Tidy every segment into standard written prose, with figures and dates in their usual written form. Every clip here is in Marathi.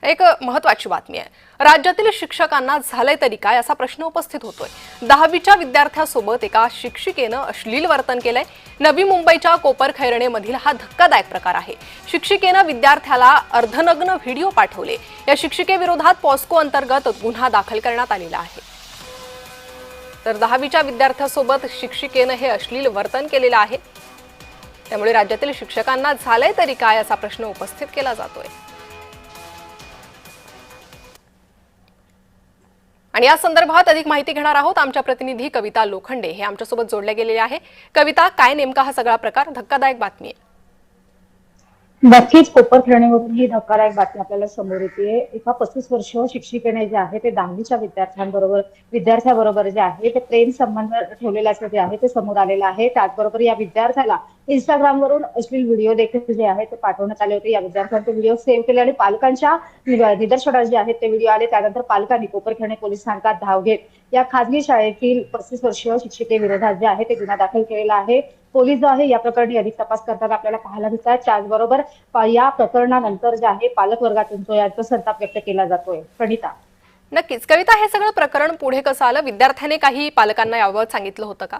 एक महत्त्वाची बातमी आहे। राज्यातील शिक्षकांना झाले तरी काय असा प्रश्न उपस्थित होतोय। 10वीच्या विद्यार्थ्यासोबत एका शिक्षिकेनं अश्लील वर्तन केलंय। नवी मुंबईच्या कोपरखैरणे मधील हा धक्कादायक प्रकार आहे। शिक्षिकेनं विद्यार्थ्याला अर्धनग्न व्हिडिओ पाठवले। या शिक्षिकेविरोधात पॉस्को अंतर्गत गुन्हा दाखल करण्यात आलेला आहे। तर 10वीच्या विद्यार्थ्यासोबत शिक्षिकेनं हे अश्लील वर्तन केलेलं आहे। त्यामुळे राज्यातील शिक्षकांना झाले तरी काय असा प्रश्न उपस्थित केला जातोय। आणि या संदर्भात अधिक माहिती घेणार आहोत। आमच्या प्रतिनिधी कविता लोखंडे हे आमच्यासोबत जोडले गेलेले आहे। कविता, काय नेमका हा सगळा प्रकार? धक्कादायक बातमी आहे। नक्कीच कोपरखैरणेवरून ही धक्कादायक बातमी आपल्याला समोर येते। एका 35 वर्षीय शिक्षिकेने जे आहे ते 10वीच्या विद्यार्थ्याबरोबर जे आहे ते प्रेम संबंध ठेवलेला जे आहे ते समोर आलेलं आहे। त्याचबरोबर या विद्यार्थ्याला इंस्टाग्रामवरून अश्लील व्हिडिओ देखील जे आहे ते पाठवण्यात आले होते। या विद्यार्थ्यांचे व्हिडिओ सेव्ह केले आणि पालकांच्या निदर्शनास जे आहेत ते व्हिडिओ आले। त्यानंतर पालकांनी कोपरखैरणे पोलीस स्थानकात धाव घेत या खासगी शाळेतील 35 वर्षीय शिक्षिकेविरोधात जे आहे ते गुन्हा दाखल केलेला आहे। पोलीस जो आहे या प्रकरणी अधिक तपास करताना आपल्याला पाहायला मिळतात। त्याचबरोबर या प्रकरणानंतर जे आहे पालक वर्गातून जो याचा संताप व्यक्त केला जातोय। प्रणिता, नक्कीच कविता, हे सगळं प्रकरण पुढे कसं आलं? विद्यार्थ्याने काही पालकांना याबाबत सांगितलं होतं का?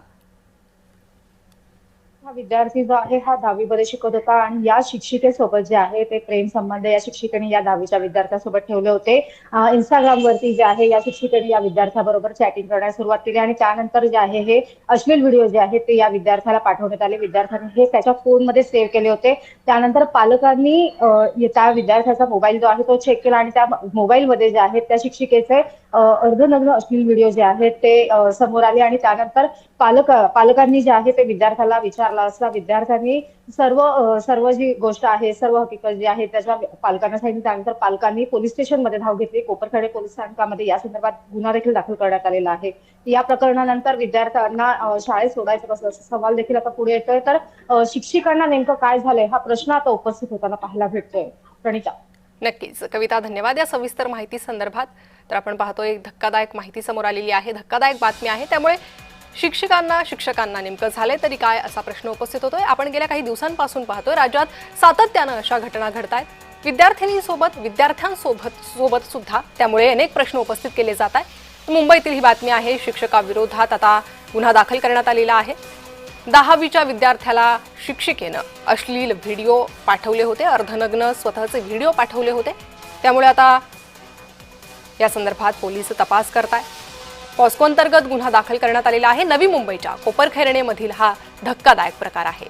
हा विद्यार्थी जो आहे हा 10वी मध्ये शिकत होता आणि या शिक्षिकेसोबत जे आहे ते प्रेम संबंध या शिक्षिकेने या 10वीच्या विद्यार्थ्यासोबत ठेवले होते। इंस्टाग्राम वरती जे आहे या शिक्षिकेने या विद्यार्थ्याबरोबर चॅटिंग करण्यास सुरुवात केली आणि त्यानंतर जे आहे हे अश्लील व्हिडिओ जे आहेत ते या विद्यार्थ्याला पाठवण्यात आले। विद्यार्थ्याने हे त्याच्या फोनमध्ये सेव्ह केले होते। त्यानंतर पालकांनी त्या विद्यार्थ्याचा मोबाईल जो आहे तो चेक केला आणि त्या मोबाईलमध्ये जे आहेत त्या शिक्षिकेचे अर्धनग्न अश्लील व्हिडिओ जे आहेत ते समोर आले आणि त्यानंतर पालकांनी जे आहे ते विद्यार्थ्याला विचारला असता विद्यार्थ्यांनी सर्व जी गोष्ट आहे, सर्व हकीकत जी आहे त्याच्या पालकांना सांगितली। त्यानंतर पालकांनी पोलीस स्टेशनमध्ये धाव घेतली। कोपरखैरणे पोलीस स्थानकामध्ये या संदर्भात गुन्हा देखील दाखल करण्यात आलेला आहे। या प्रकरणानंतर विद्यार्थ्यांना शाळेत सोडायचं कसं असा सवाल देखील आता पुढे येतोय। तर शिक्षकांना नेमकं काय झालंय हा प्रश्न आता उपस्थित होताना पाहायला भेटतोय। प्रणिता, नक्कीच कविता, धन्यवाद या सविस्तर माहिती संदर्भात। तर आपण पाहतोय एक धक्कादायक माहिती समोर आलेली आहे, धक्कादायक बातमी आहे। त्यामुळे शिक्षकांना नेमकं झाले तरी काय असा प्रश्न उपस्थित होतोय। आपण गेल्या काही दिवसांपासून पाहतोय राज्यात सातत्यानं अशा घटना घडतायत विद्यार्थ्यांसोबत सुद्धा। त्यामुळे अनेक प्रश्न उपस्थित केले जात आहेत। मुंबईतील ही बातमी आहे। शिक्षकाविरोधात आता गुन्हा दाखल करण्यात आलेला आहे। 10वीच्या विद्यार्थ्याला शिक्षिकेनं अश्लील व्हिडिओ पाठवले होते, अर्धनग्न स्वतःचे व्हिडिओ पाठवले होते। त्यामुळे आता या संदर्भात पोलीस तपास करतायत। पॉस्को अंतर्गत गुन्हा दाखल करण्यात आलेला आहे। नवी मुंबईच्या कोपरखैरणेमधील हा धक्कादायक प्रकार आहे।